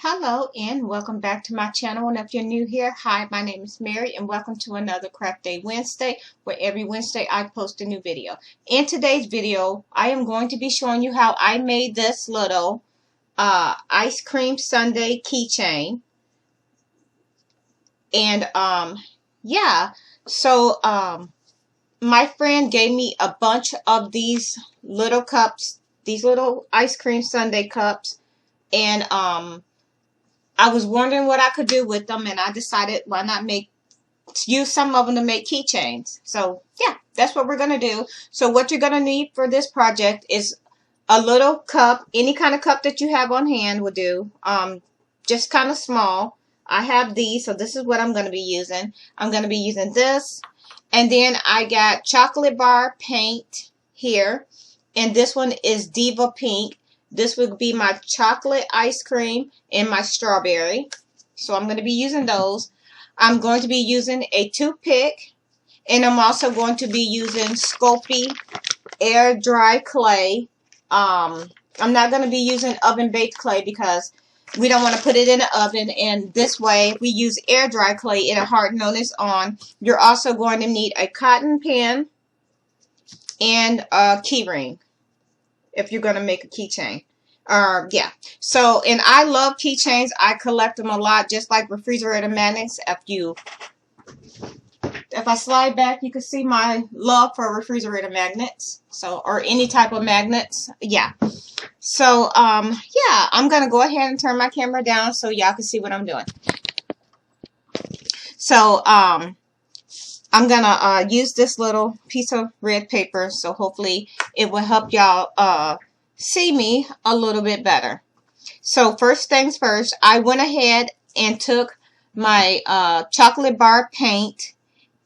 Hello and welcome back to my channel, and if you're new here, hi, my name is Mary and welcome to another Craft Day Wednesday, where every Wednesday I post a new video. In today's video, I am going to be showing you how I made this little ice cream sundae keychain. And yeah, so my friend gave me a bunch of these little cups, these little ice cream sundae cups, and I was wondering what I could do with them, and I decided why not use some of them to make keychains. So yeah, that's what we're gonna do. So what you're gonna need for this project is a little cup, any kind of cup that you have on hand will do. Just kind of small. I have these, so this is what I'm gonna be using. I'm gonna be using this, and then I got chocolate bar paint here, and this one is Diva Pink. This would be my chocolate ice cream and my strawberry. So I'm going to be using those. I'm going to be using a toothpick. And I'm also going to be using Sculpey air dry clay. I'm not going to be using oven baked clay because we don't want to put it in the oven. And this way, if we use air dry clay, it'll harden on its own. You're also going to need a cotton pin and a key ring if you're going to make a keychain. Yeah. So, and I love keychains. I collect them a lot, just like refrigerator magnets. If I slide back, you can see my love for refrigerator magnets. So, or any type of magnets. Yeah. So, yeah, I'm going to go ahead and turn my camera down so y'all can see what I'm doing. So, I'm going to use this little piece of red paper, so hopefully it will help y'all see me a little bit better. So first things first, I went ahead and took my chocolate bar paint,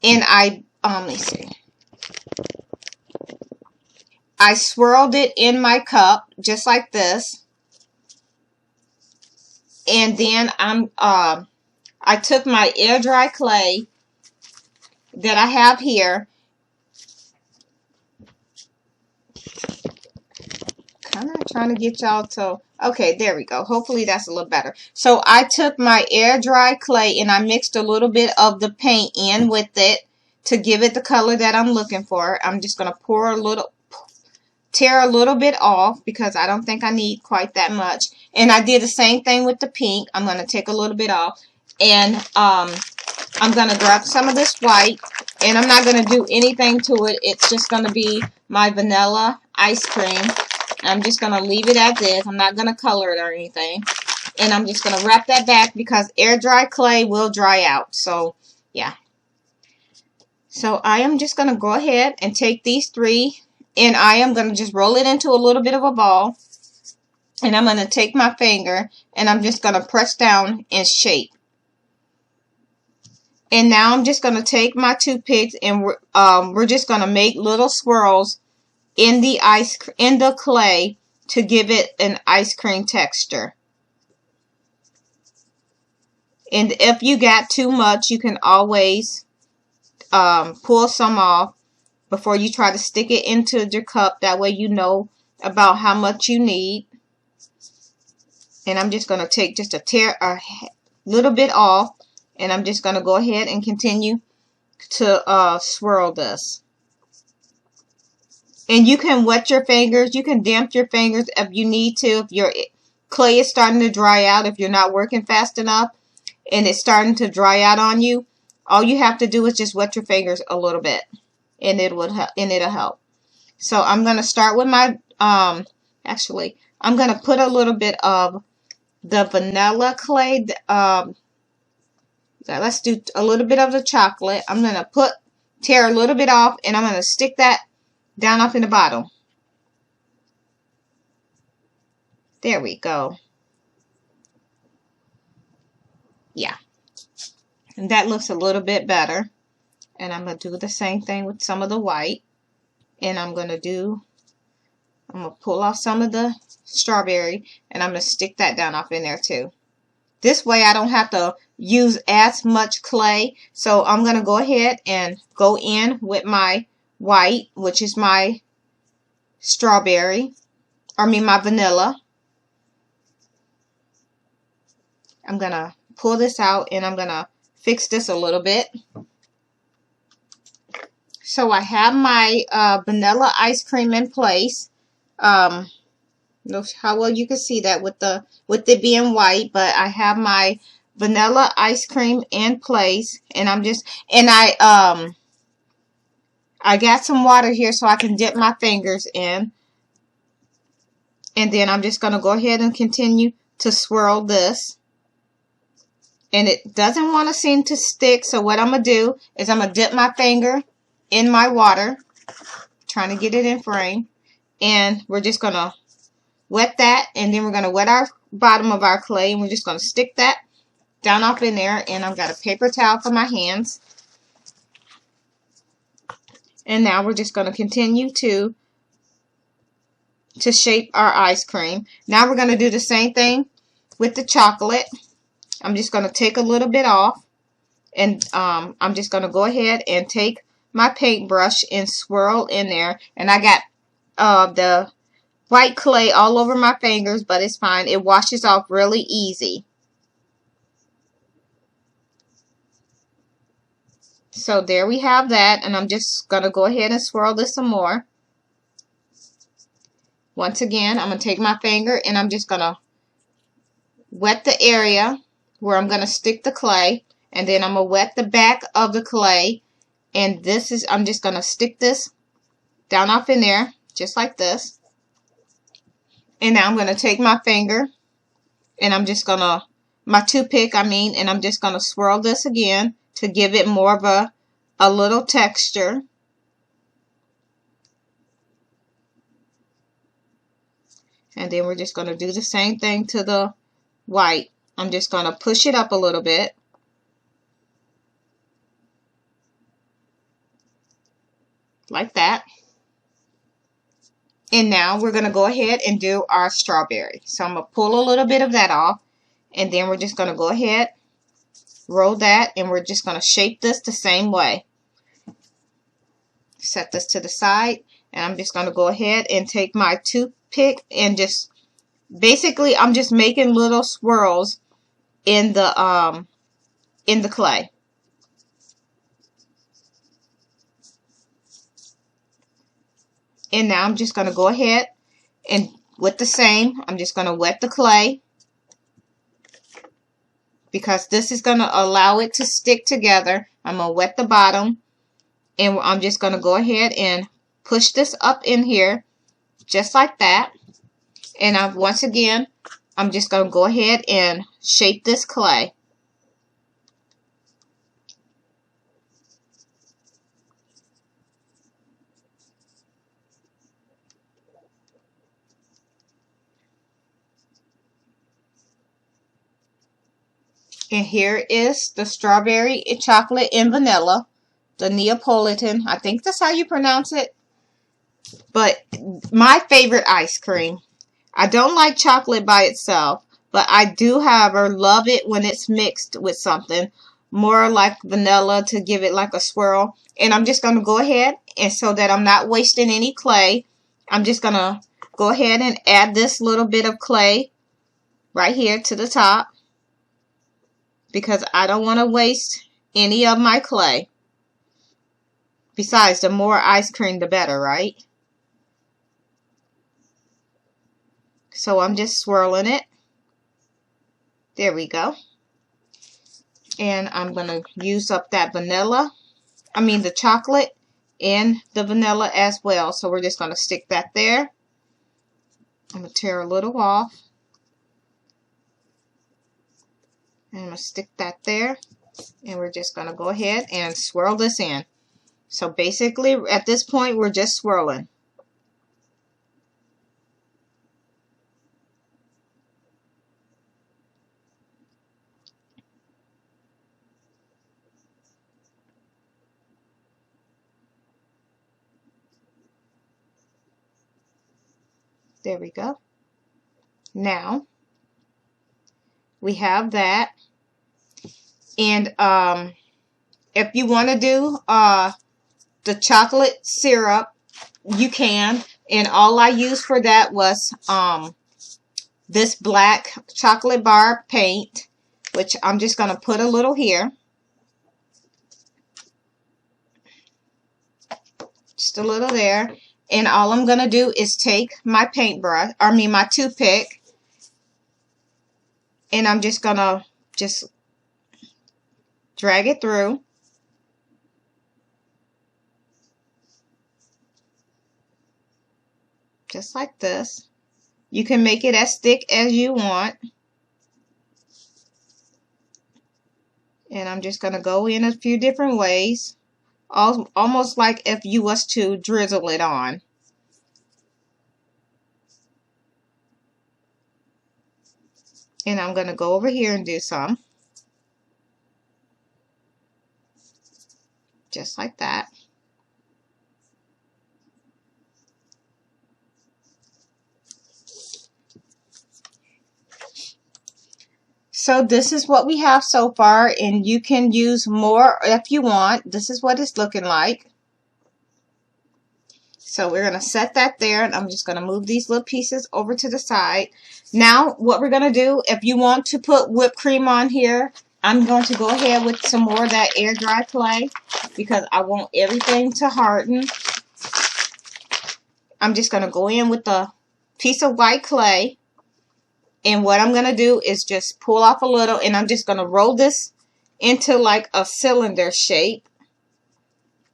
and let me see. I swirled it in my cup just like this, and then I took my air dry clay that I have here. I'm not trying to get y'all to, okay, there we go. Hopefully that's a little better. So I took my air dry clay and I mixed a little bit of the paint in with it to give it the color that I'm looking for. I'm just going to tear a little bit off because I don't think I need quite that much. And I did the same thing with the pink. I'm going to take a little bit off, and I'm going to grab some of this white, and I'm not going to do anything to it. It's just going to be my vanilla ice cream. I'm just going to leave it as is. I'm not going to color it or anything. And I'm just going to wrap that back because air dry clay will dry out. So, yeah. So, I am just going to go ahead and take these three, and I am going to just roll it into a little bit of a ball. And I'm going to take my finger, and I'm just going to press down and shape. And now I'm just going to take my toothpicks, and we're just going to make little swirls in the clay to give it an ice cream texture. And if you got too much, you can always pull some off before you try to stick it into your cup. That way you know about how much you need. And I'm just going to take just a little bit off, and I'm just going to go ahead and continue to swirl this. And you can wet your fingers. You can damp your fingers if you need to. If your clay is starting to dry out, if you're not working fast enough and it's starting to dry out on you, all you have to do is just wet your fingers a little bit, and it'll help. So I'm going to start with my actually, I'm going to put a little bit of the vanilla clay. Let's do a little bit of the chocolate. I'm going to tear a little bit off, and I'm going to stick that down off in the bottom. There we go. Yeah. And that looks a little bit better. And I'm going to do the same thing with some of the white. And I'm going to pull off some of the strawberry, and I'm going to stick that down off in there too. This way I don't have to use as much clay. So I'm going to go ahead and go in with my white, which is my my vanilla. I'm going to pull this out and I'm going to fix this a little bit. So I have my vanilla ice cream in place. Notice how well you can see that with it being white, but I have my vanilla ice cream in place, and I got some water here so I can dip my fingers in, and then I'm just gonna go ahead and continue to swirl this. And it doesn't want to seem to stick, so what I'm gonna do is I'm gonna dip my finger in my water, trying to get it in frame, and we're just gonna wet that, and then we're going to wet our bottom of our clay, and we're just going to stick that down off in there. And I've got a paper towel for my hands, and now we're just going to continue to shape our ice cream. Now we're going to do the same thing with the chocolate. I'm just going to take a little bit off, and I'm just going to go ahead and take my paintbrush and swirl in there, and I got the white clay all over my fingers, but it's fine. It washes off really easy. So there we have that, and I'm just going to go ahead and swirl this some more. Once again, I'm going to take my finger and I'm just going to wet the area where I'm going to stick the clay, and then I'm going to wet the back of the clay, and I'm just going to stick this down off in there, just like this. And now I'm going to take my finger, and I'm just going to, my toothpick, and I'm just going to swirl this again to give it more of a little texture. And then we're just going to do the same thing to the white. I'm just going to push it up a little bit. Like that. And now we're going to go ahead and do our strawberry. So I'm going to pull a little bit of that off. And then we're just going to go ahead, roll that, and we're just going to shape this the same way. Set this to the side. And I'm just going to go ahead and take my toothpick and just, basically I'm just making little swirls in the clay. And now I'm just going to go ahead and with the same, I'm just going to wet the clay, because this is going to allow it to stick together. I'm going to wet the bottom, and I'm just going to go ahead and push this up in here just like that. And once again, I'm just going to go ahead and shape this clay. And here is the strawberry, chocolate, and vanilla, the Neapolitan. I think that's how you pronounce it. But my favorite ice cream. I don't like chocolate by itself, but I do, however, love it when it's mixed with something more like vanilla to give it like a swirl. And I'm just going to go ahead, and so that I'm not wasting any clay, I'm just going to go ahead and add this little bit of clay right here to the top, because I don't want to waste any of my clay. Besides, the more ice cream, the better, right? So I'm just swirling it. There we go. And I'm going to use up that the chocolate and the vanilla as well. So we're just going to stick that there. I'm going to tear a little off. And I'm going to stick that there. And we're just going to go ahead and swirl this in. So basically, at this point, we're just swirling. There we go. Now, we have that. And if you want to do the chocolate syrup, you can. And all I used for that was this black chocolate bar paint. which I'm just going to put a little here. Just a little there. And all I'm going to do is take my paintbrush, my toothpick, and I'm just going to just drag it through. Just like this. You can make it as thick as you want. And I'm just going to go in a few different ways. Almost like if you was to drizzle it on. And I'm going to go over here and do some. Just like that. So this is what we have so far, and you can use more if you want. This is what it's looking like. So we're going to set that there, and I'm just going to move these little pieces over to the side. Now what we're going to do, if you want to put whipped cream on here, I'm going to go ahead with some more of that air dry clay because I want everything to harden. I'm just going to go in with a piece of white clay. And what I'm going to do is just pull off a little, and I'm just going to roll this into like a cylinder shape.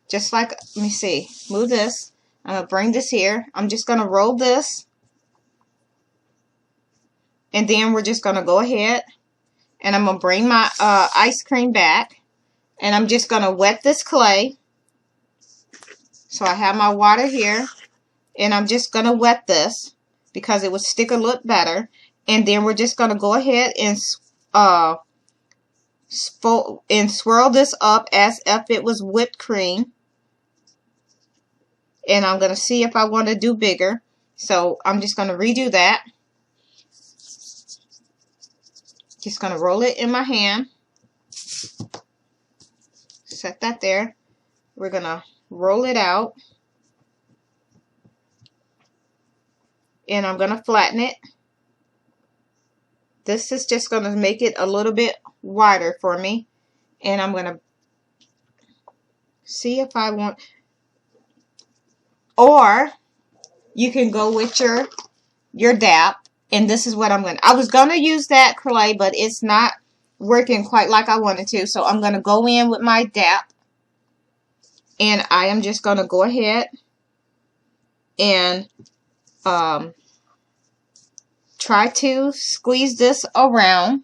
Just like, let me see, move this. I'm going to bring this here. I'm just going to roll this. And then we're just going to go ahead and I'm going to bring my ice cream back. And I'm just going to wet this clay. So I have my water here. And I'm just going to wet this because it would stick a little better. And then we're just going to go ahead and swirl this up as if it was whipped cream. And I'm going to see if I want to do bigger. So I'm just going to redo that. Just going to roll it in my hand. Set that there. We're going to roll it out. And I'm going to flatten it. This is just going to make it a little bit wider for me. And I'm going to see if I want... Or you can go with your dap. And this is what I'm going to... I was going to use that clay, but it's not working quite like I wanted to. So I'm going to go in with my dap. And I am just going to go ahead and try to squeeze this around.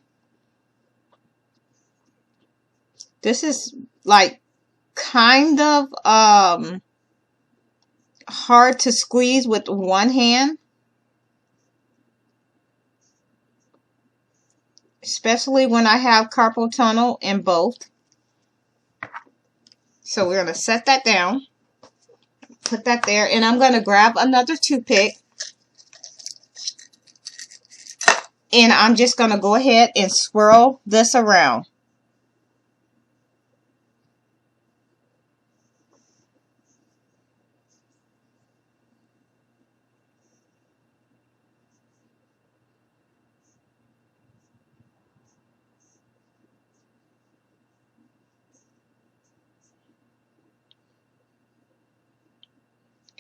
This is like kind of hard to squeeze with one hand. Especially when I have carpal tunnel in both. So we're going to set that down. Put that there. And I'm going to grab another toothpick. And I'm just going to go ahead and swirl this around.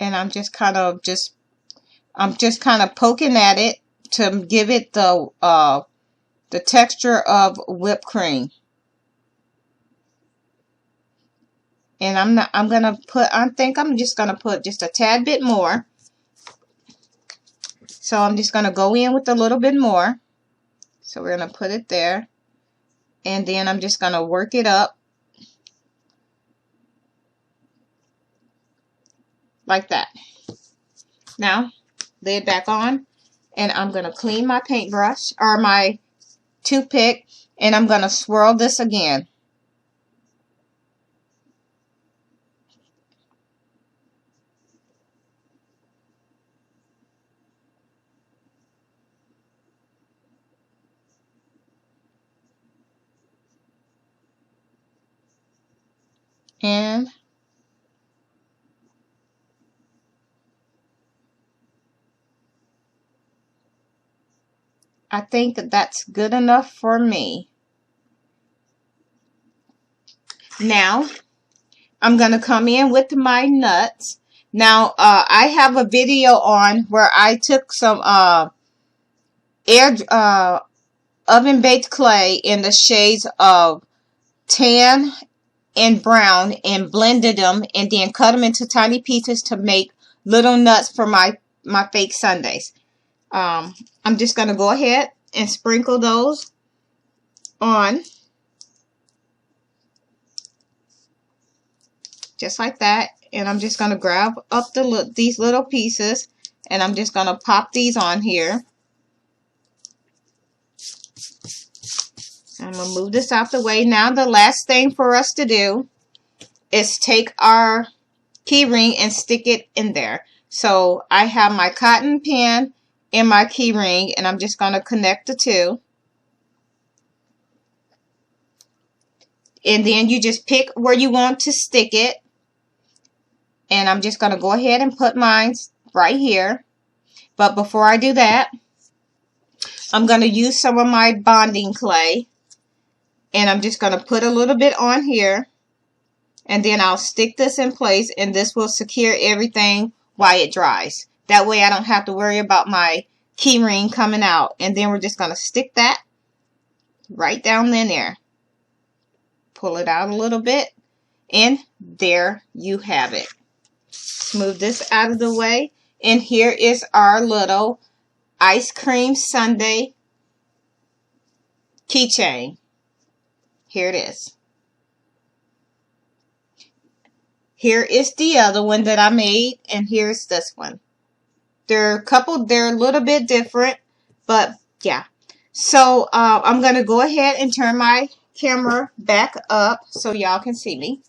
And I'm just kind of poking at it to give it the texture of whipped cream. And I think I'm just gonna put just a tad bit more. So I'm just gonna go in with a little bit more. So we're gonna put it there. And then I'm just gonna work it up like that. Now, lay it back on, and I'm going to clean my paintbrush, or my toothpick, and I'm going to swirl this again. And I think that that's good enough for me. Now, I'm going to come in with my nuts. Now, I have a video on where I took some air oven baked clay in the shades of tan and brown and blended them and then cut them into tiny pieces to make little nuts for my fake sundaes. I'm just going to go ahead and sprinkle those on just like that, and I'm just going to grab up these little pieces and I'm just going to pop these on here. I'm going to move this out the way. Now the last thing for us to do is take our key ring and stick it in there. So I have my cotton pin and my key ring, and I'm just going to connect the two. And then you just pick where you want to stick it. And I'm just going to go ahead and put mine right here. But before I do that, I'm going to use some of my bonding clay. And I'm just going to put a little bit on here. And then I'll stick this in place, and this will secure everything while it dries. That way I don't have to worry about my key ring coming out. And then we're just going to stick that right down in there. Pull it out a little bit, and there you have it. Move this out of the way, and here is our little ice cream sundae keychain. Here it is. Here is the other one that I made, and here's this one. They're a little bit different, but yeah. So I'm going to go ahead and turn my camera back up so y'all can see me.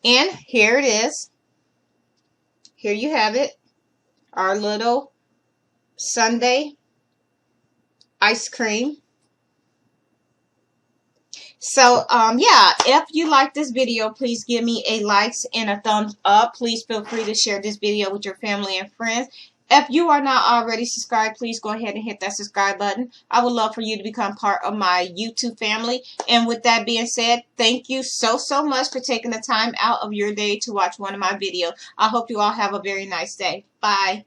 And here it is. Here you have it. Our little sundae ice cream. So, yeah, if you like this video, please give me a like and a thumbs up. Please feel free to share this video with your family and friends. If you are not already subscribed, please go ahead and hit that subscribe button. I would love for you to become part of my YouTube family. And with that being said, thank you so much for taking the time out of your day to watch one of my videos. I hope you all have a very nice day. Bye.